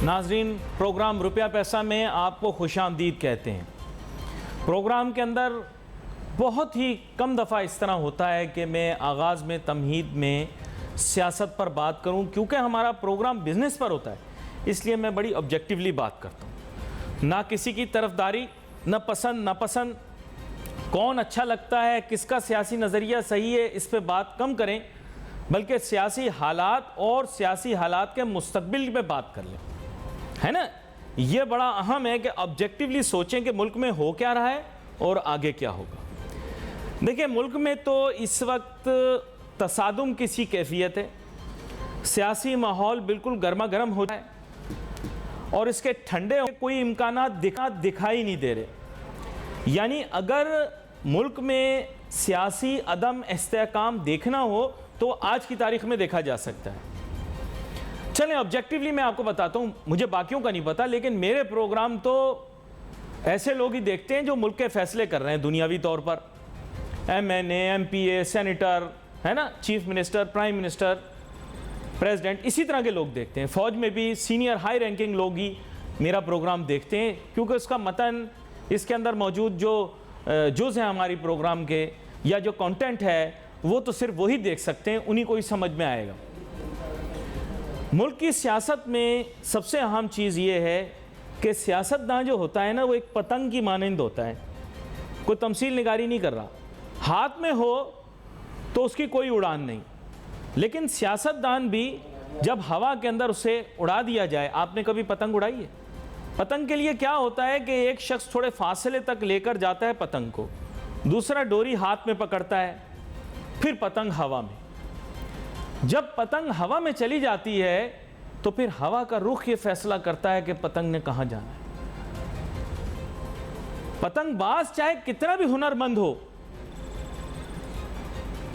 नाजरीन, प्रोग्राम रुपया पैसा में आपको खुशामदीद कहते हैं। प्रोग्राम के अंदर बहुत ही कम दफ़ा इस तरह होता है कि मैं आगाज़ में तमहीद में सियासत पर बात करूं, क्योंकि हमारा प्रोग्राम बिज़नेस पर होता है, इसलिए मैं बड़ी ऑब्जेक्टिवली बात करता हूं। ना किसी की तरफदारी, न पसंद नापसंद, कौन अच्छा लगता है, किसका सियासी नज़रिया सही है, इस पर बात कम करें, बल्कि सियासी हालात और सियासी हालात के मुस्तकबिल पे बात कर लें, है ना। ये बड़ा अहम है कि ऑब्जेक्टिवली सोचें कि मुल्क में हो क्या रहा है और आगे क्या होगा। देखिए, मुल्क में तो इस वक्त तसादुम की सी कैफियत है, सियासी माहौल बिल्कुल गर्मा गर्म हो रहा है और इसके ठंडे कोई इम्कानात दिखाई नहीं दे रहे। यानी अगर मुल्क में सियासी अदम इस्तेहकाम देखना हो तो आज की तारीख में देखा जा सकता है। चलें, ऑब्जेक्टिवली मैं आपको बताता हूँ, मुझे बाकियों का नहीं पता, लेकिन मेरे प्रोग्राम तो ऐसे लोग ही देखते हैं जो मुल्क के फैसले कर रहे हैं दुनियावी तौर पर, MNA, MPA, सेनेटर, है ना, chief minister, prime minister, president, इसी तरह के लोग देखते हैं। फ़ौज में भी सीनियर हाई रैंकिंग लोग ही मेरा प्रोग्राम देखते हैं, क्योंकि उसका मतन, इसके अंदर मौजूद जो जुज़ हैं हमारी प्रोग्राम के या जो कंटेंट है, वो तो सिर्फ वही देख सकते हैं, उन्हीं को ही समझ में आएगा। मुल्क की सियासत में सबसे अहम चीज़ ये है कि सियासतदान जो होता है ना, वो एक पतंग की मानंद होता है, कोई तमसील निगारी नहीं कर रहा। हाथ में हो तो उसकी कोई उड़ान नहीं, लेकिन सियासतदान भी जब हवा के अंदर उसे उड़ा दिया जाए। आपने कभी पतंग उड़ाई है? पतंग के लिए क्या होता है कि एक शख्स थोड़े फासले तक लेकर जाता है पतंग को, दूसरा डोरी हाथ में पकड़ता है, फिर पतंग हवा में। जब पतंग हवा में चली जाती है तो फिर हवा का रुख ये फैसला करता है कि पतंग ने कहां जाना है। पतंगबाज चाहे कितना भी हुनरमंद हो,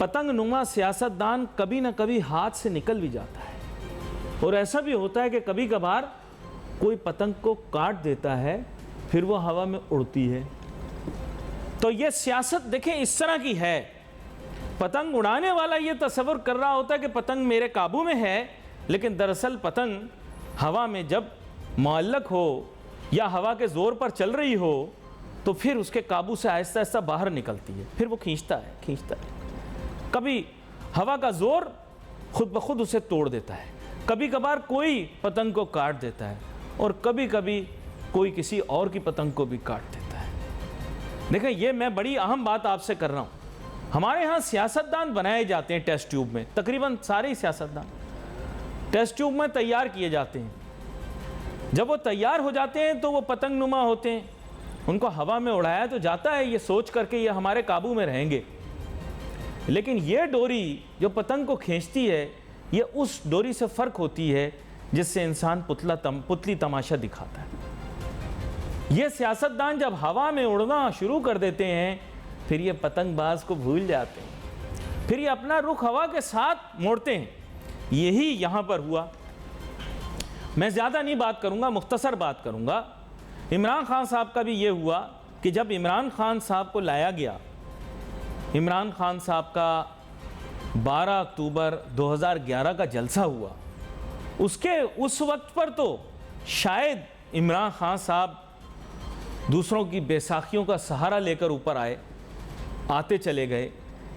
पतंग नुमा सियासतदान कभी ना कभी हाथ से निकल भी जाता है। और ऐसा भी होता है कि कभी कभार कोई पतंग को काट देता है, फिर वो हवा में उड़ती है। तो ये सियासत देखें इस तरह की है। पतंग उड़ाने वाला ये तस्वर कर रहा होता है कि पतंग मेरे काबू में है, लेकिन दरअसल पतंग हवा में जब मुअल्लक हो या हवा के ज़ोर पर चल रही हो तो फिर उसके काबू से आहिस्ता आहिस्ता बाहर निकलती है, फिर वो खींचता है। कभी हवा का ज़ोर खुद ब खुद उसे तोड़ देता है, कभी कभार कोई पतंग को काट देता है और कभी कभी कोई किसी और की पतंग को भी काट देता है। देखें, ये मैं बड़ी अहम बात आपसे कर रहा हूँ। हमारे यहाँ सियासतदान बनाए जाते हैं टेस्ट ट्यूब में, तकरीबन सारे ही सियासतदान टेस्ट ट्यूब में तैयार किए जाते हैं। जब वो तैयार हो जाते हैं तो वो पतंग नुमा होते हैं, उनको हवा में उड़ाया तो जाता है ये सोच करके ये हमारे काबू में रहेंगे। लेकिन ये डोरी जो पतंग को खींचती है, ये उस डोरी से फ़र्क होती है जिससे इंसान पुतली तमाशा दिखाता है। ये सियासतदान जब हवा में उड़ना शुरू कर देते हैं, फिर ये पतंगबाज को भूल जाते हैं, फिर ये अपना रुख हवा के साथ मोड़ते हैं। यही यहाँ पर हुआ। मैं ज़्यादा नहीं बात करूँगा, मुख्तसर बात करूँगा। इमरान खान साहब का भी ये हुआ कि जब इमरान खान साहब को लाया गया, इमरान खान साहब का 12 अक्टूबर 2011 का जलसा हुआ, उसके उस वक्त पर तो शायद इमरान खान साहब दूसरों की बैसाखियों का सहारा लेकर ऊपर आते चले गए,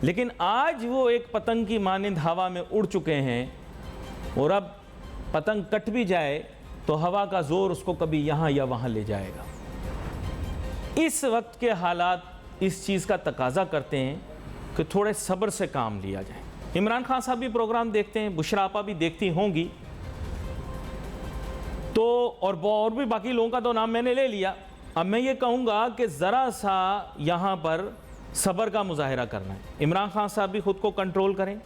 लेकिन आज वो एक पतंग की मानिंद हवा में उड़ चुके हैं और अब पतंग कट भी जाए तो हवा का जोर उसको कभी यहाँ या वहाँ ले जाएगा। इस वक्त के हालात इस चीज़ का तकाजा करते हैं कि थोड़े सब्र से काम लिया जाए। इमरान खान साहब भी प्रोग्राम देखते हैं, बुशरा आपा भी देखती होंगी, तो और भी बाकी लोगों का तो नाम मैंने ले लिया। अब मैं ये कहूँगा कि ज़रा सा यहाँ पर सब्र का मुजाहिरा करना है। इमरान खान साहब भी ख़ुद को कंट्रोल करें,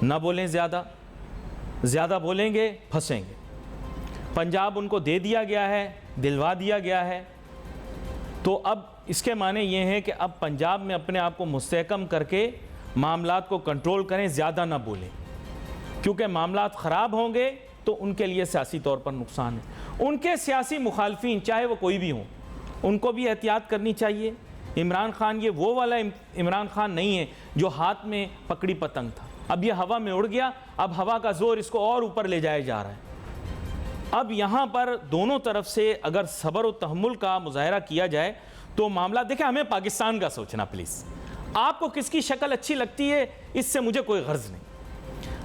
ना बोलें ज़्यादा बोलेंगे फंसेंगे। पंजाब उनको दे दिया गया है, दिलवा दिया गया है, तो अब इसके माने ये हैं कि अब पंजाब में अपने आप को मुस्तहकम करके मामलात को कंट्रोल करें, ज़्यादा ना बोलें, क्योंकि मामलात ख़राब होंगे तो उनके लिए सियासी तौर पर नुकसान है। उनके सियासी मुखालफिन चाहे वो कोई भी हों, उनको भी एहतियात करनी चाहिए। इमरान खान ये वो वाला इमरान खान नहीं है जो हाथ में पकड़ी पतंग था, अब ये हवा में उड़ गया, अब हवा का जोर इसको और ऊपर ले जाया जा रहा है। अब यहाँ पर दोनों तरफ से अगर सब्र और तहम्मुल का मुजाहरा किया जाए तो मामला, देखिए हमें पाकिस्तान का सोचना प्लीज़, आपको किसकी शक्ल अच्छी लगती है इससे मुझे कोई गर्ज नहीं।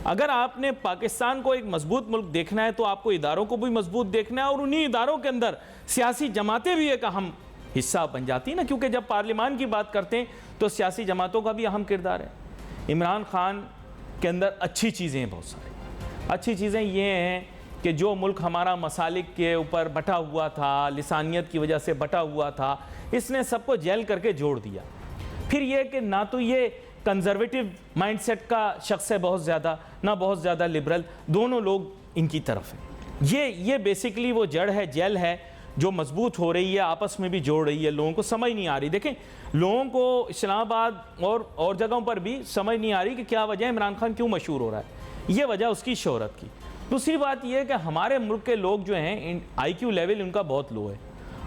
अगर आपने पाकिस्तान को एक मजबूत मुल्क देखना है तो आपको इदारों को भी मजबूत देखना है, और उन्हीं इदारों के अंदर सियासी जमातें भी एक अहम हिस्सा बन जाती हैं ना, क्योंकि जब पार्लियामान की बात करते हैं तो सियासी जमातों का भी अहम किरदार है। इमरान खान के अंदर अच्छी चीज़ें हैं, बहुत सारी अच्छी चीज़ें ये हैं कि जो मुल्क हमारा मसालिक के ऊपर बटा हुआ था, लिसानियत की वजह से बटा हुआ था, इसने सबको जेल करके जोड़ दिया। फिर ये कि ना तो ये कंजर्वेटिव माइंडसेट का शख्स है बहुत ज़्यादा, ना बहुत ज़्यादा लिबरल, दोनों लोग इनकी तरफ हैं। ये बेसिकली वो जड़ है, जेल है जो मजबूत हो रही है, आपस में भी जोड़ रही है। लोगों को समझ नहीं आ रही, देखें लोगों को इस्लामाबाद और जगहों पर भी समझ नहीं आ रही कि क्या वजह है, इमरान खान क्यों मशहूर हो रहा है। ये वजह उसकी शोहरत की। दूसरी बात यह है कि हमारे मुल्क के लोग जो हैं IQ लेवल उनका बहुत लो है।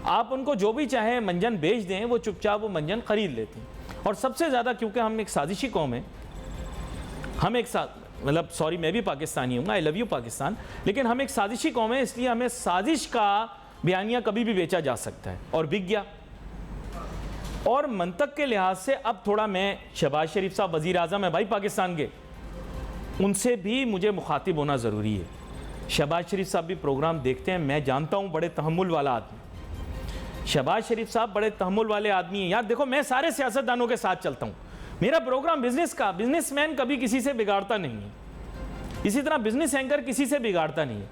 आप उनको जो भी चाहें मंजन बेच दें, वो चुपचाप वो मंजन खरीद लेते हैं। और सबसे ज़्यादा क्योंकि हम एक साजिशी कौम है, हम एक मतलब सॉरी मैं भी पाकिस्तानी हूँ, आई लव यू पाकिस्तान, लेकिन हम एक साजिशी कौम है, इसलिए हमें साजिश का बयानिया कभी भी बेचा जा सकता है और बिक गया। और मंतक के लिहाज से अब थोड़ा मैं शहबाज शरीफ साहब वज़ीर आज़म है भाई पाकिस्तान के, उनसे भी मुझे मुखातिब होना ज़रूरी है। शहबाज शरीफ साहब भी प्रोग्राम देखते हैं, मैं जानता हूँ बड़े तहम्मुल वाला आदमी, शहबाज शरीफ साहब बड़े तहम्मुल वाले आदमी हैं। यार देखो मैं सारे सियासतदानों के साथ चलता हूँ, मेरा प्रोग्राम बिजनेस का, बिजनेसमैन कभी किसी से बिगाड़ता नहीं है, इसी तरह बिजनेस एंकर किसी से बिगाड़ता नहीं है।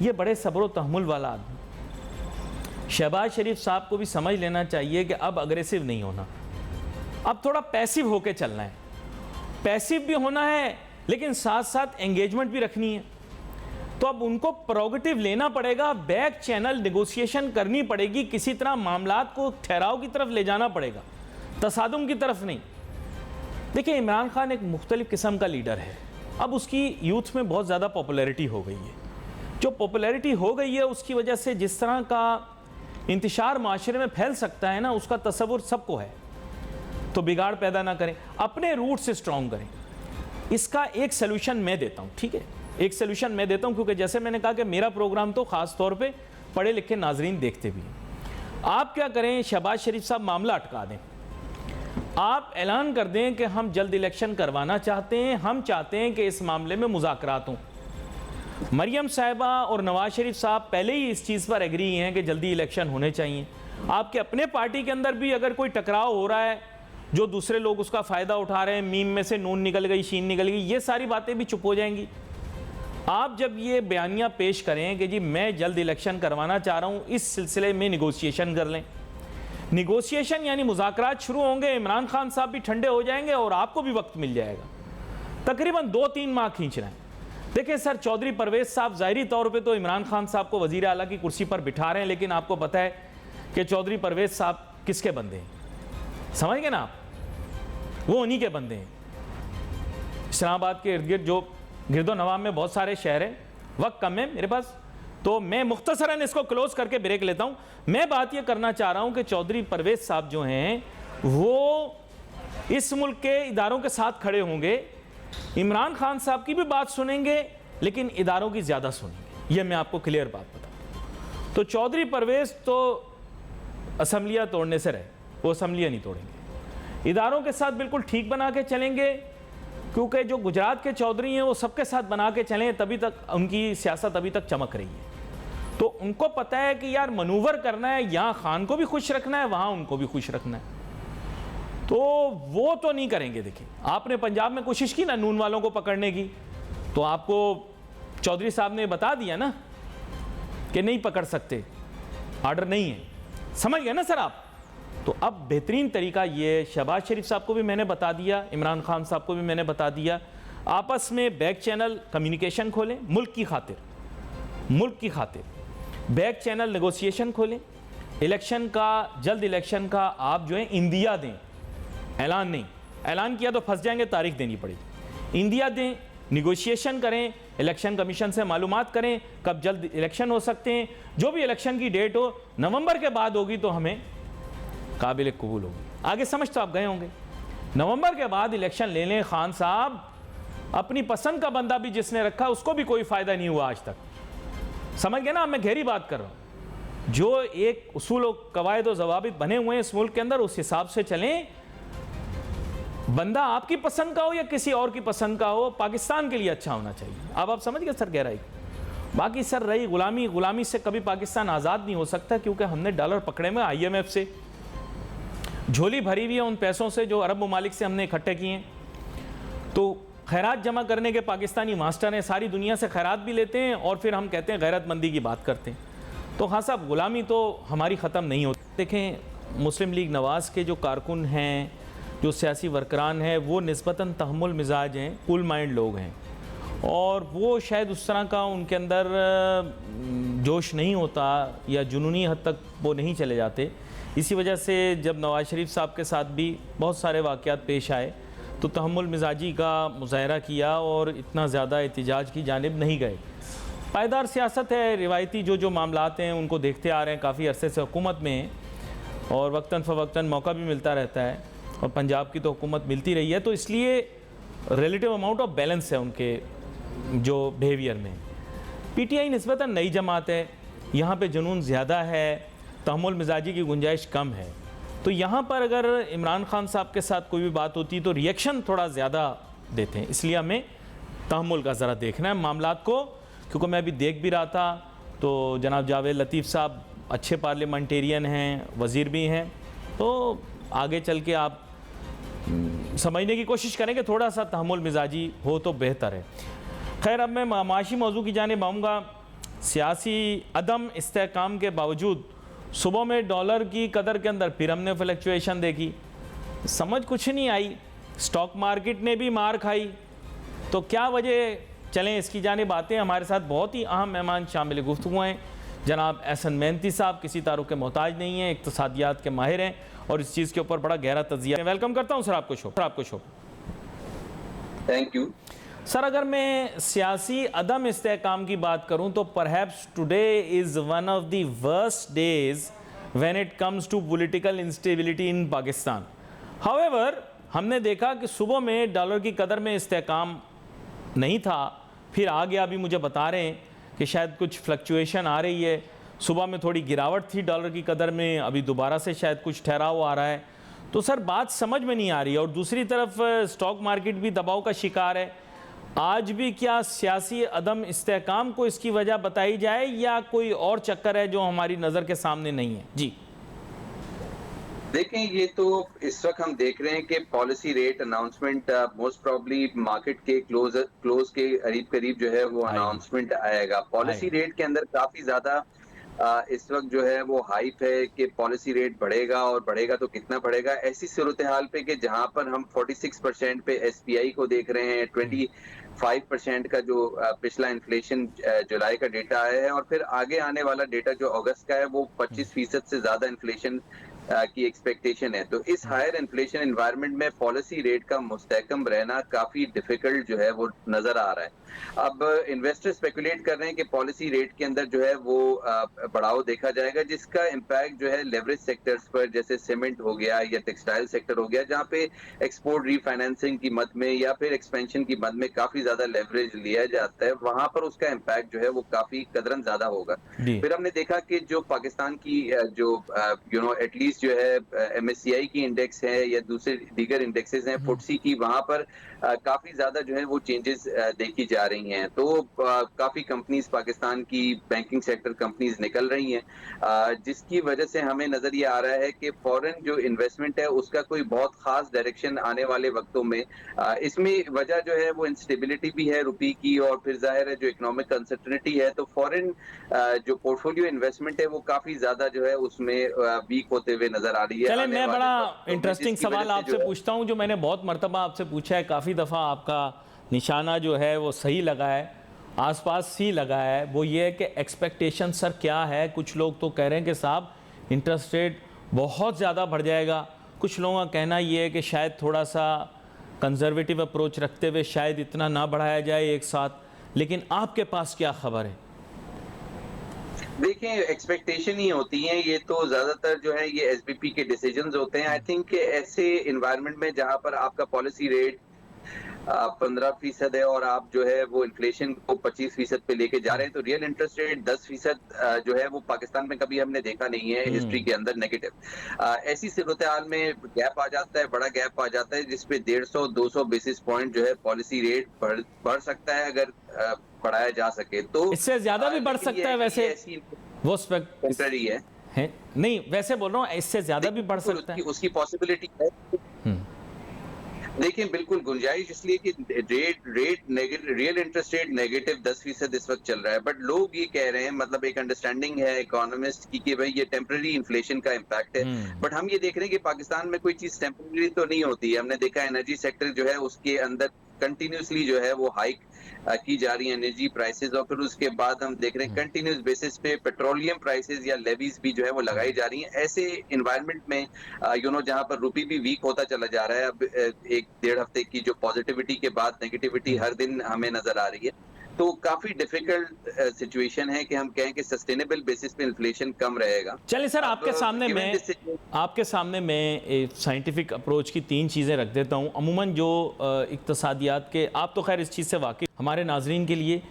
ये बड़े सब्र व तहम्मुल वाला आदमी। शहबाज शरीफ साहब को भी समझ लेना चाहिए कि अब अग्रेसिव नहीं होना, अब थोड़ा पैसिव होके चलना है। पैसिव भी होना है लेकिन साथ साथ एंगेजमेंट भी रखनी है। तो अब उनको प्रोगेटिव लेना पड़ेगा, बैक चैनल नेगोशिएशन करनी पड़ेगी, किसी तरह मामलात को ठहराव की तरफ ले जाना पड़ेगा, तसादुम की तरफ नहीं। देखिए इमरान खान एक मुख्तलिफ किस्म का लीडर है, अब उसकी यूथ में बहुत ज़्यादा पॉपुलैरिटी हो गई है। जो पॉपुलैरिटी हो गई है उसकी वजह से जिस तरह का इंतशार माशरे में फैल सकता है ना, उसका तसव्वुर सबको है। तो बिगाड़ पैदा ना करें, अपने रूट से स्ट्रॉन्ग करें। इसका एक सलूशन मैं देता हूँ, ठीक है, एक सलूशन मैं देता हूँ, क्योंकि जैसे मैंने कहा कि मेरा प्रोग्राम तो ख़ास तौर पे पढ़े लिखे नाजरीन देखते भी हैं। आप क्या करें, शहबाज शरीफ साहब मामला अटका दें, आप ऐलान कर दें कि हम जल्द इलेक्शन करवाना चाहते हैं, हम चाहते हैं कि इस मामले में मुज़ाकरात हों। मरियम साहिबा और नवाज शरीफ साहब पहले ही इस चीज़ पर एग्री हैं कि जल्दी इलेक्शन होने चाहिए। आपके अपने पार्टी के अंदर भी अगर कोई टकराव हो रहा है, जो दूसरे लोग उसका फ़ायदा उठा रहे हैं, मीम में से नून निकल गई, शीन निकल गई, ये सारी बातें भी चुप हो जाएंगी। आप जब ये बयानिया पेश करें कि जी मैं जल्द इलेक्शन करवाना चाह रहा हूँ, इस सिलसिले में निगोशिएशन कर लें। निगोशिएशन यानी मुज़ाकरात शुरू होंगे, इमरान खान साहब भी ठंडे हो जाएंगे और आपको भी वक्त मिल जाएगा। तकरीबन 2-3 माह खींच रहे हैं। देखें सर, चौधरी परवेज़ साहब ज़ाहिरी तौर पे तो इमरान खान साहब को वज़ीर आला की कुर्सी पर बिठा रहे हैं, लेकिन आपको पता है कि चौधरी परवेज़ साहब किसके बंदे हैं, समझ गए ना आप, वो उन्हीं के बंदे हैं। इस्लामाबाद के इर्द गिर्द जो गिरदो नवाब में बहुत सारे शहर हैं, वक्त कम है मेरे पास, तो मैं मुख्तसरन इसको क्लोज करके ब्रेक लेता हूँ। मैं बात ये करना चाह रहा हूँ कि चौधरी परवेज़ साहब जो हैं वो इस मुल्क के इदारों के साथ खड़े होंगे, इमरान खान साहब की भी बात सुनेंगे लेकिन इदारों की ज़्यादा सुनेंगे, ये मैं आपको क्लियर बात बताऊँ। तो चौधरी परवेज़ तो असम्बलियाँ तोड़ने से रहे, वो असम्बलियाँ नहीं तोड़ेंगे, इदारों के साथ बिल्कुल ठीक बना के चलेंगे, क्योंकि जो गुजरात के चौधरी हैं वो सबके साथ बना के चलें, तभी तक उनकी सियासत अभी तक चमक रही है। तो उनको पता है कि यार मनूवर करना है, यहाँ खान को भी खुश रखना है, वहाँ उनको भी खुश रखना है, तो वो तो नहीं करेंगे। देखिए आपने पंजाब में कोशिश की ना नून वालों को पकड़ने की, तो आपको चौधरी साहब ने बता दिया ना कि नहीं पकड़ सकते, आर्डर नहीं है, समझ गए ना सर आप। तो अब बेहतरीन तरीका ये, शहबाज शरीफ साहब को भी मैंने बता दिया, इमरान खान साहब को भी मैंने बता दिया, आपस में बैक चैनल कम्युनिकेशन खोलें, मुल्क की खातिर, मुल्क की खातिर बैक चैनल नेगोशिएशन खोलें। इलेक्शन का, जल्द इलेक्शन का आप जो है इंदिया दें, ऐलान नहीं, ऐलान किया तो फंस जाएंगे, तारीख देनी पड़ेगी। इंदिया दें, निगोशिएशन करें, इलेक्शन कमीशन से मालूमात करें कब जल्द इलेक्शन हो सकते हैं। जो भी इलेक्शन की डेट हो, नवंबर के बाद होगी तो हमें काबिल कबूल होगी। आगे समझ तो आप गए होंगे, नवंबर के बाद इलेक्शन ले लें। खान साहब अपनी पसंद का बंदा भी जिसने रखा उसको भी कोई फ़ायदा नहीं हुआ आज तक, समझ गए ना, अब मैं गहरी बात कर रहा हूं। जो एक उसूल और कवायद और जवाबित बने हुए हैं इस मुल्क के अंदर, उस हिसाब से चलें। बंदा आपकी पसंद का हो या किसी और की पसंद का हो, पाकिस्तान के लिए अच्छा होना चाहिए। अब आप समझ गए सर गहराई। बाकी सर रही गुलामी से कभी पाकिस्तान आज़ाद नहीं हो सकता, क्योंकि हमने डॉलर पकड़े में IMF से, झोली भरी हुई है उन पैसों से जो अरब ममालिक से हमने इकट्ठे किए हैं। तो खैरात जमा करने के पाकिस्तानी मास्टर हैं, सारी दुनिया से खैरात भी लेते हैं और फिर हम कहते हैं गैरतमंदी की बात करते हैं। तो हाँ साहब, गुलामी तो हमारी ख़त्म नहीं होती। देखें, मुस्लिम लीग नवाज़ के जो कारकुन हैं, जो सियासी वर्करान हैं, वो निस्बतन तहम्मुल मिजाज हैं, कूल माइंड लोग हैं, और वो शायद उस तरह का उनके अंदर जोश नहीं होता या जुनूनी हद तक वो नहीं चले जाते। इसी वजह से जब नवाज़ शरीफ साहब के साथ भी बहुत सारे वाक़यात पेश आए तो तहम्मुल मिजाजी का मुज़ाहरा किया और इतना ज़्यादा एहतिजाज की जानिब नहीं गए। पायदार सियासत है, रिवायती जो मामलात हैं उनको देखते आ रहे हैं, काफ़ी अरसे से हुकूमत में हैं और वक्तन फ़वक्तन मौका भी मिलता रहता है, और पंजाब की तो हुकूमत मिलती रही है, तो इसलिए रिलेटिव अमाउंट ऑफ बैलेंस है उनके जो बिहेवियर में। PTI निस्बतन नई जमात है, यहाँ पे जुनून ज़्यादा है, तहम्मुल मिजाजी की गुंजाइश कम है। तो यहाँ पर अगर इमरान खान साहब के साथ कोई भी बात होती तो रिएक्शन थोड़ा ज़्यादा देते हैं, इसलिए हमें तहम्मुल का ज़रा देखना है मामलात को। क्योंकि मैं अभी देख भी रहा था तो जनाब जावेद लतीफ़ साहब अच्छे पार्लियामेंटेरियन हैं, वज़ीर भी हैं, तो आगे चल के आप समझने की कोशिश करें कि थोड़ा सा तहम्मुल मिजाजी हो तो बेहतर है। खैर, अब मैं माशी मौजू की जानिब आऊँगा। सियासी अदम इस्तेहकाम के बावजूद सुबह में डॉलर की कदर के अंदर फिर हमने फ्लक्चुएशन देखी, समझ कुछ नहीं आई, स्टॉक मार्केट ने भी मार खाई। तो क्या वजह, चलें इसकी जानिब आते हैं। हमारे साथ बहुत ही अहम मेहमान शामिल गुफ्तगू हैं, जनाब एहसन मेहनती साहब, किसी तारुफ के मोहताज नहीं हैं, इक्तिसादियात के माहिर हैं और इस चीज़ के ऊपर बड़ा गहरा तजिया। वेलकम करता हूँ सर आपको शो। Thank you sir. अगर मैं सियासी अदम इस्तेहकाम की बात करूं तो perhaps today is one of the worst days when it comes to political instability in Pakistan. However, हमने देखा कि सुबह में डॉलर की कदर में इस्तेहकाम नहीं था, फिर आ गया। अभी मुझे बता रहे हैं कि शायद कुछ फ्लक्चुएशन आ रही है। सुबह में थोड़ी गिरावट थी डॉलर की कदर में, अभी दोबारा से शायद कुछ ठहराव आ रहा है। तो सर बात समझ में नहीं आ रही है। और दूसरी तरफ स्टॉक मार्केट भी दबाव का शिकार है। आज भी क्या सियासी अदम इस्तेहकाम को इसकी वजह बताई जाए या कोई और चक्कर है जो हमारी नज़र के सामने नहीं है? जी देखें, ये तो इस वक्त हम देख रहे हैं कि policy rate announcement most probably market के क्लोज के करीब जो है वो अनाउंसमेंट आएगा। पॉलिसी रेट के अंदर काफी ज्यादा इस वक्त जो है वो हाइप है कि पॉलिसी रेट बढ़ेगा, और बढ़ेगा तो कितना बढ़ेगा। ऐसी सूरत हाल पे कि जहां पर हम 46% पे SPI को देख रहे हैं, 25% का जो पिछला इन्फ्लेशन जुलाई का डेटा आया है, और फिर आगे आने वाला डेटा जो अगस्त का है वो 25% से ज्यादा इन्फ्लेशन की एक्सपेक्टेशन है। तो इस हायर इन्फ्लेशन एनवायरनमेंट में पॉलिसी रेट का मुस्तहकम रहना काफी डिफिकल्ट जो है वो नजर आ रहा है। अब इन्वेस्टर स्पेकुलेट कर रहे हैं कि पॉलिसी रेट के अंदर जो है वो बढ़ाव देखा जाएगा, जिसका इम्पैक्ट जो है लेवरेज सेक्टर्स पर, जैसे सीमेंट हो गया या टेक्सटाइल सेक्टर हो गया, जहाँ पे एक्सपोर्ट रीफाइनेंसिंग की मद में या फिर एक्सपेंशन की मद में काफी ज्यादा लेवरेज लिया जाता है, वहां पर उसका इम्पैक्ट जो है वो काफी कदरन ज्यादा होगा। फिर हमने देखा कि जो पाकिस्तान की जो एटलीस्ट जो है MSCI की इंडेक्स है या दूसरे दीगर इंडेक्सेस हैं, फुटसी की, वहां पर काफी ज्यादा जो है वो चेंजेस देखी जा रही हैं। तो काफी कंपनीज पाकिस्तान की बैंकिंग सेक्टर कंपनीज निकल रही हैं, जिसकी वजह से हमें नजर ये आ रहा है कि फॉरेन जो इन्वेस्टमेंट है उसका कोई बहुत खास डायरेक्शन आने वाले वक्तों में, इसमें वजह जो है वो इंस्टेबिलिटी भी है रुपये की, और फिर जाहिर है जो इकोनॉमिक अनसर्टेनिटी है, तो फॉरेन जो पोर्टफोलियो इन्वेस्टमेंट है वो काफी ज्यादा जो है उसमें वीक होते हुए नजर आ रही है। चले, मैं बड़ा इंटरेस्टिंग सवाल आपसे पूछता हूं जो मैंने बहुत मरतबा आपसे पूछा है, काफ़ी दफ़ा आपका निशाना जो है वो सही लगा है, आसपास ही लगा है। वो ये है कि एक्सपेक्टेशन सर क्या है। कुछ लोग तो कह रहे हैं कि साहब इंटरेस्ट रेट बहुत ज़्यादा बढ़ जाएगा, कुछ लोगों का कहना ये है कि शायद थोड़ा सा कंजर्वेटिव अप्रोच रखते हुए शायद इतना ना बढ़ाया जाए एक साथ। लेकिन आपके पास क्या खबर है? देखिए, एक्सपेक्टेशन ही होती है ये, तो ज्यादातर जो है ये SBP के डिसीजंस होते हैं। आई थिंक ऐसे इन्वायरमेंट में जहां पर आपका पॉलिसी रेट 15% है और आप जो है वो इन्फ्लेशन को 25% पे लेके जा रहे हैं, तो रियल इंटरेस्ट रेट 10% जो है वो पाकिस्तान में कभी हमने देखा नहीं है हिस्ट्री के अंदर नेगेटिव। ऐसी सूरत-ए-हाल में गैप आ जाता है, बड़ा गैप आ जाता है जिसपे 150-200 बेसिस पॉइंट जो है पॉलिसी रेट बढ़ सकता है अगर बढ़ाया जा सके तो। इससे ज्यादा भी बढ़ सकता है वैसे, वो टेम्पररी है नहीं, वैसे बोल रहा हूँ इससे ज्यादा भी बढ़ सकता है, उसकी पॉसिबिलिटी है। देखिए बिल्कुल गुंजाइश, इसलिए कि रियल इंटरेस्ट रेट नेगेटिव 10% इस वक्त चल रहा है, बट लोग ये कह रहे हैं, मतलब एक अंडरस्टैंडिंग है इकोनॉमिस्ट की कि भाई ये टेम्पररी इन्फ्लेशन का इम्पैक्ट है, बट हम ये देख रहे हैं कि पाकिस्तान में कोई चीज टेम्पररी तो नहीं होती है। हमने देखा एनर्जी सेक्टर जो है उसके अंदर कंटिन्यूसली जो है वो हाइक की जा रही है एनर्जी प्राइसेस, और फिर उसके बाद हम देख रहे हैं कंटिन्यूस बेसिस पे पेट्रोलियम प्राइसेस या लेवीज भी जो है वो लगाई जा रही हैं। ऐसे इन्वायरमेंट में जहां पर रुपी भी वीक होता चला जा रहा है, अब 1-1.5 हफ्ते की जो पॉजिटिविटी के बाद नेगेटिविटी हर दिन हमें नजर आ रही है, तो काफी डिफिकल्ट सिचुएशन है कि हम कहें कि सस्टेनेबल बेसिस पे इन्फ्लेशन कम रहेगा। चलिए सर, आपके सामने मैं साइंटिफिक अप्रोच की 3 चीज़ें रख देता हूँ। अमूमन जो इक्तसादियात के, आप तो खैर इस चीज़ से वाकिफ, हमारे नाजरीन के लिए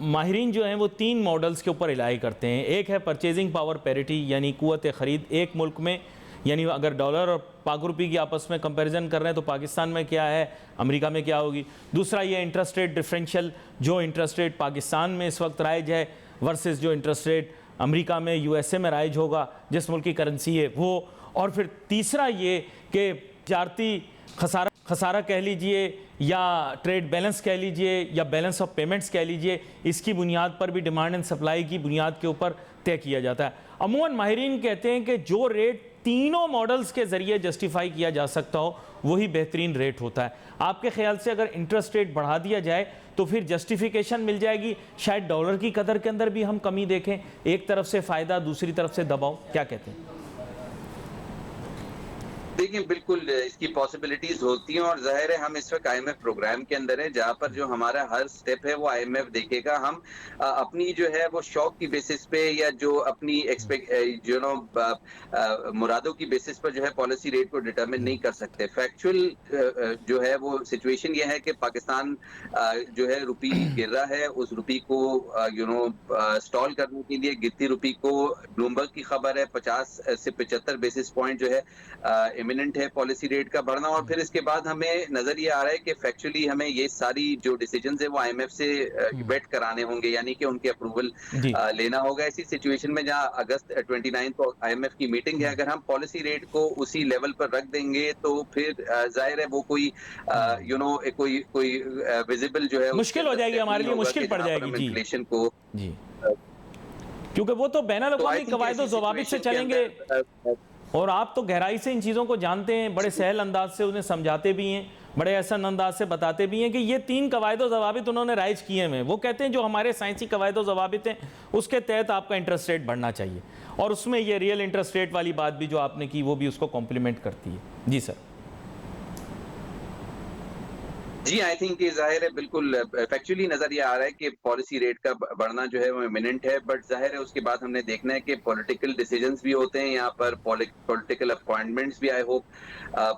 माहिरीन जो हैं वो 3 मॉडल्स के ऊपर इलाही करते हैं। एक है परचेजिंग पावर पैरिटी, यानी कुव्वत ख़रीद एक मुल्क में, यानी अगर डॉलर और पाक रुपये की आपस में कंपैरिजन कर रहे हैं तो पाकिस्तान में क्या है, अमेरिका में क्या होगी। दूसरा ये इंटरेस्ट रेट डिफरेंशियल, जो इंटरेस्ट रेट पाकिस्तान में इस वक्त राइज है वर्सेस जो इंटरेस्ट रेट अमेरिका में, यूएसए में राइज होगा, जिस मुल्क की करेंसी है वो। और फिर तीसरा ये कि तिजारती खसारा कह लीजिए या ट्रेड बैलेंस कह लीजिए या बैलेंस ऑफ पेमेंट्स कह लीजिए, इसकी बुनियाद पर भी डिमांड एंड सप्लाई की बुनियाद के ऊपर तय किया जाता है। अमूमन माहिरीन कहते हैं कि जो रेट तीनों मॉडल्स के जरिए जस्टिफाई किया जा सकता हो वही बेहतरीन रेट होता है। आपके ख्याल से अगर इंटरेस्ट रेट बढ़ा दिया जाए तो फिर जस्टिफिकेशन मिल जाएगी, शायद डॉलर की कदर के अंदर भी हम कमी देखें, एक तरफ से फायदा दूसरी तरफ से दबाव, क्या कहते हैं? देखिए बिल्कुल इसकी पॉसिबिलिटीज होती हैं, और जाहिर है हम इस वक्त आईएमएफ प्रोग्राम के अंदर है जहां पर जो हमारा हर स्टेप है वो आईएमएफ देखेगा। हम अपनी जो है वो शौक की बेसिस पे या जो अपनी मुरादों की बेसिस पर जो है पॉलिसी रेट को डिटरमिन नहीं कर सकते। फैक्चुअल जो है वो सिचुएशन ये है कि पाकिस्तान जो है रुपी गिर रहा है, उस रुपी को स्टॉल करने के लिए गिरती रुपी को, ब्लूमबर्ग की खबर है 50 से 75 बेसिस पॉइंट जो है इमिनेंट है पॉलिसी रेट का बढ़ना। और फिर इसके बाद हमें नजर ये आ रहा है कि फैक्चुअली हमें ये सारी जो डिसीजंस है वो आईएमएफ से वेट कराने होंगे, यानी कि उनके अप्रूवल लेना होगा। ऐसी सिचुएशन में जहां अगस्त 29 को आईएमएफ की मीटिंग है, अगर हम पॉलिसी रेट को उसी लेवल पर रख देंगे तो फिर जाहिर है वो कोई विजिबल जो है मुश्किल हो जाएगी, हमारे लिए मुश्किल पड़ जाएगी इन्फ्लेशन को जी, क्योंकि वो तो बैनुल अक़वामी क़वाइद-ओ-ज़वाबित से चलेंगे। और आप तो गहराई से इन चीज़ों को जानते हैं, बड़े सहल अंदाज से उन्हें समझाते भी हैं, बड़े आसान अंदाज से बताते भी हैं कि ये 3 क़वाइद-ओ-ज़वाबित उन्होंने राइज किए हैं। वो कहते हैं जो हमारे साइंसी क़वाइद-ओ-ज़वाबित हैं उसके तहत आपका इंटरेस्ट रेट बढ़ना चाहिए, और उसमें ये रियल इंटरेस्ट रेट वाली बात भी जो आपने की वो भी उसको कॉम्प्लीमेंट करती है। जी सर। जी आई थिंक ये जाहिर है बिल्कुल फैक्चुअली नजर ये आ रहा है कि पॉलिसी रेट का बढ़ना जो है वो इमिनेंट है, बट जाहिर है उसके बाद हमने देखना है कि पॉलिटिकल डिसीजंस भी होते हैं यहाँ पर, पॉलिटिकल अपॉइंटमेंट्स भी आई होप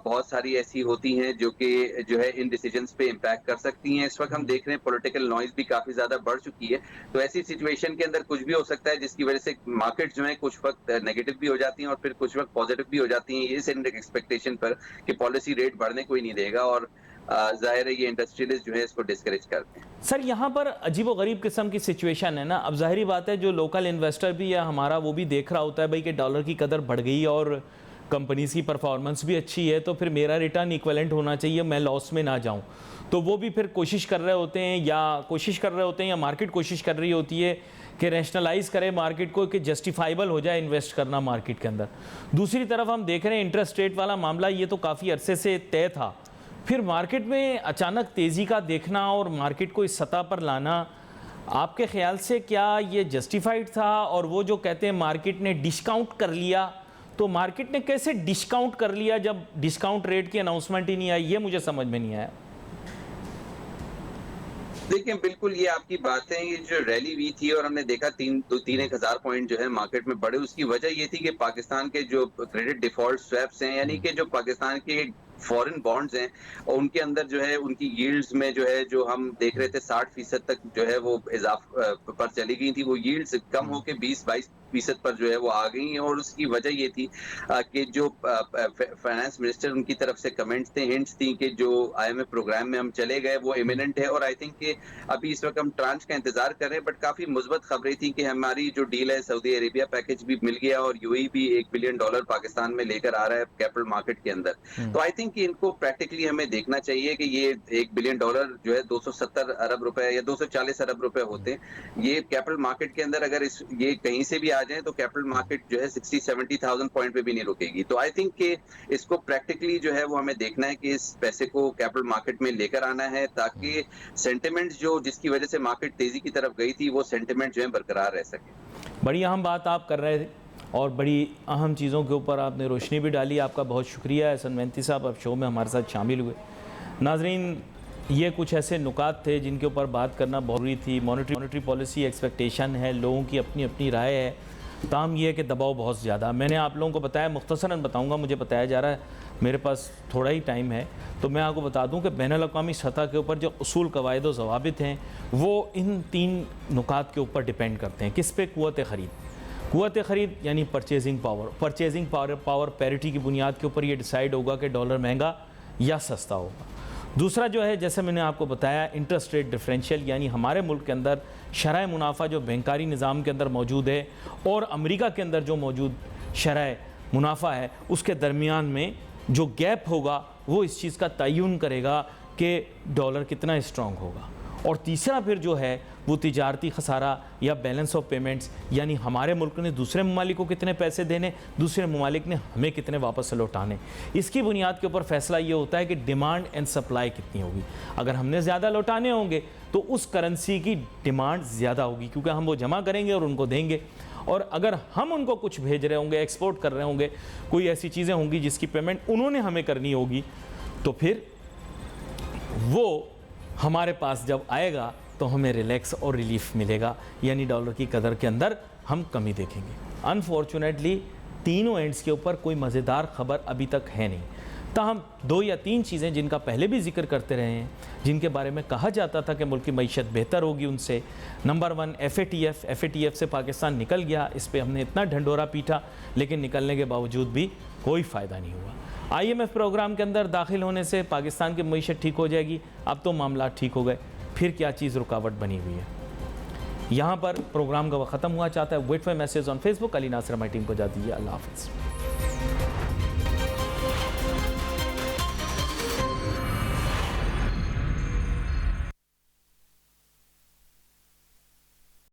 बहुत सारी ऐसी होती हैं जो कि जो है इन डिसीजंस पे इम्पैक्ट कर सकती हैं। इस वक्त हम देख रहे हैं पॉलिटिकल नॉइज भी काफी ज्यादा बढ़ चुकी है, तो ऐसी सिचुएशन के अंदर कुछ भी हो सकता है जिसकी वजह से मार्केट जो है कुछ वक्त नेगेटिव भी हो जाती हैं और फिर कुछ वक्त पॉजिटिव भी हो जाती हैं, इस एक्सपेक्टेशन पर कि पॉलिसी रेट बढ़ने कोई नहीं देगा, और जाहिर है ये इंडस्ट्रियलिस्ट जो है इसको डिस्करेज करते हैं। सर यहाँ पर अजीबोगरीब किस्म की सिचुएशन है ना। अब जाहिर बात है जो लोकल इन्वेस्टर भी या हमारा वो भी देख रहा होता है भाई कि डॉलर की कदर बढ़ गई और कंपनीज की परफॉर्मेंस भी अच्छी है, तो फिर मेरा रिटर्न इक्विवेलेंट होना चाहिए, मैं लॉस में ना जाऊँ। तो वो भी फिर कोशिश कर रहे होते हैं या मार्केट कोशिश कर रही होती है कि रैशनलाइज करे मार्केट को कि जस्टिफाइबल हो जाए इन्वेस्ट करना मार्केट के अंदर। दूसरी तरफ हम देख रहे हैं इंटरेस्ट रेट वाला मामला, ये तो काफ़ी अरसे से तय था, फिर मार्केट में अचानक तेज़ी का देखना और मार्केट को इस सतह पर लाना, आपके ख्याल से क्या ये जस्टिफाइड था? और वो जो कहते हैं मार्केट ने डिस्काउंट कर लिया, तो मार्केट ने कैसे डिस्काउंट कर लिया जब डिस्काउंट रेट की अनाउंसमेंट ही नहीं आई? ये मुझे समझ में नहीं आया। देखिए बिल्कुल ये आपकी बात है, ये जो रैली हुई थी और हमने देखा 3,000 पॉइंट जो है मार्केट में बढ़े, उसकी वजह ये थी कि पाकिस्तान के जो क्रेडिट डिफॉल्ट स्वैप्स हैं, यानी कि जो पाकिस्तान के फॉरेन बॉन्ड्स हैं और उनके अंदर जो है उनकी यील्ड्स में जो है जो हम देख रहे थे 60% तक जो है वो पर चली गई थी, वो यील्ड्स कम होके 20-22% पर जो है वो आ गई हैं। और उसकी वजह ये थी कि जो फाइनेंस मिनिस्टर उनकी तरफ से कमेंट्स थे, हिंट्स थी कि जो IMF प्रोग्राम में हम चले गए वो इमिनेंट है। और आई थिंक कि अभी इस वक्त हम ट्रांच का इंतजार कर रहे हैं, बट काफी मुस्बत खबरें थी कि हमारी जो डील है सऊदी अरेबिया पैकेज भी मिल गया और UAE भी $1 बिलियन पाकिस्तान में लेकर आ रहा है कैपिटल मार्केट के अंदर। तो आई थिंक कि इनको प्रैक्टिकली हमें देखना चाहिए कि ये $1 बिलियन जो है 270 अरब रुपए या 240 अरब रुपए होते हैं। ये कैपिटल मार्केट के अंदर अगर ये कहीं से भी आ जाए तो कैपिटल मार्केट जो है 60-70,000 पॉइंट पे भी नहीं रुकेगी। तो आई थिंक कि इसको प्रैक्टिकली जो है वो हमें देखना है कि इस पैसे को कैपिटल मार्केट में लेकर आना है ताकि सेंटिमेंट जो जिसकी वजह से मार्केट तेजी की तरफ गई थी वो सेंटिमेंट जो है बरकरार रह सके। बड़ी अहम बात आप कर रहे थे और बड़ी अहम चीज़ों के ऊपर आपने रोशनी भी डाली। आपका बहुत शुक्रिया एहसन मेहनती साहब, आप शो में हमारे साथ शामिल हुए। नाजरीन, ये कुछ ऐसे नुकात थे जिनके ऊपर बात करना बहुत ज़रूरी थी। मॉनेटरी पॉलिसी एक्सपेक्टेशन है, लोगों की अपनी अपनी राय है, ताम ये है कि दबाव बहुत ज़्यादा। मैंने आप लोगों को बताया, मुख्तसरन बताऊंगा, मुझे बताया जा रहा है मेरे पास थोड़ा ही टाइम है, तो मैं आपको बता दूं कि बैनुल-अक़वामी सतह के ऊपर जो उसूल, कवायद व ज़वाबित हैं वो इन 3 नुकात के ऊपर डिपेंड करते हैं। किस पे? क़ुव्वत ख़रीद यानी परचेजिंग पावर पैरिटी की बुनियाद के ऊपर ये डिसाइड होगा कि डॉलर महंगा या सस्ता होगा। दूसरा जो है, जैसे मैंने आपको बताया, इंटरेस्ट रेट डिफरेंशियल, यानी हमारे मुल्क के अंदर शरह मुनाफा जो बैंकारी निज़ाम के अंदर मौजूद है और अमेरिका के अंदर जो मौजूद शरह मुनाफा है, उसके दरमियान में जो गैप होगा वो इस चीज़ का तयन करेगा कि डॉलर कितना स्ट्रॉन्ग होगा। और तीसरा फिर जो है वो तिजारती खसारा या बैलेंस ऑफ पेमेंट्स, यानी हमारे मुल्क ने दूसरे ममालिक को कितने पैसे देने, दूसरे ममालिक ने हमें कितने वापस लौटाने। इसकी बुनियाद के ऊपर फैसला ये होता है कि डिमांड एंड सप्लाई कितनी होगी। अगर हमने ज़्यादा लौटाने होंगे तो उस करेंसी की डिमांड ज़्यादा होगी क्योंकि हम वो जमा करेंगे और उनको देंगे। और अगर हम उनको कुछ भेज रहे होंगे, एक्सपोर्ट कर रहे होंगे, कोई ऐसी चीज़ें होंगी जिसकी पेमेंट उन्होंने हमें करनी होगी, तो फिर वो हमारे पास जब आएगा तो हमें रिलैक्स और रिलीफ मिलेगा, यानी डॉलर की कदर के अंदर हम कमी देखेंगे। अनफॉर्चुनेटली तीनों एंड्स के ऊपर कोई मज़ेदार खबर अभी तक है नहीं। ताहम 2 या 3 चीज़ें जिनका पहले भी जिक्र करते रहे हैं, जिनके बारे में कहा जाता था कि मुल्क की मईशत बेहतर होगी उनसे। नंबर 1 FATF से पाकिस्तान निकल गया। इस पर हमने इतना ढंढोरा पीटा, लेकिन निकलने के बावजूद भी कोई फ़ायदा नहीं हुआ। IMF प्रोग्राम के अंदर दाखिल होने से पाकिस्तान की मईशत ठीक हो जाएगी, अब तो मामला ठीक हो गए, फिर क्या चीज़ रुकावट बनी हुई है। यहाँ पर प्रोग्राम का वक्त ख़त्म हुआ। चाहता है wait for message on Facebook. Ali Nasir हमारी टीम को जा दीजिए। अल्लाह हाफ़िज़।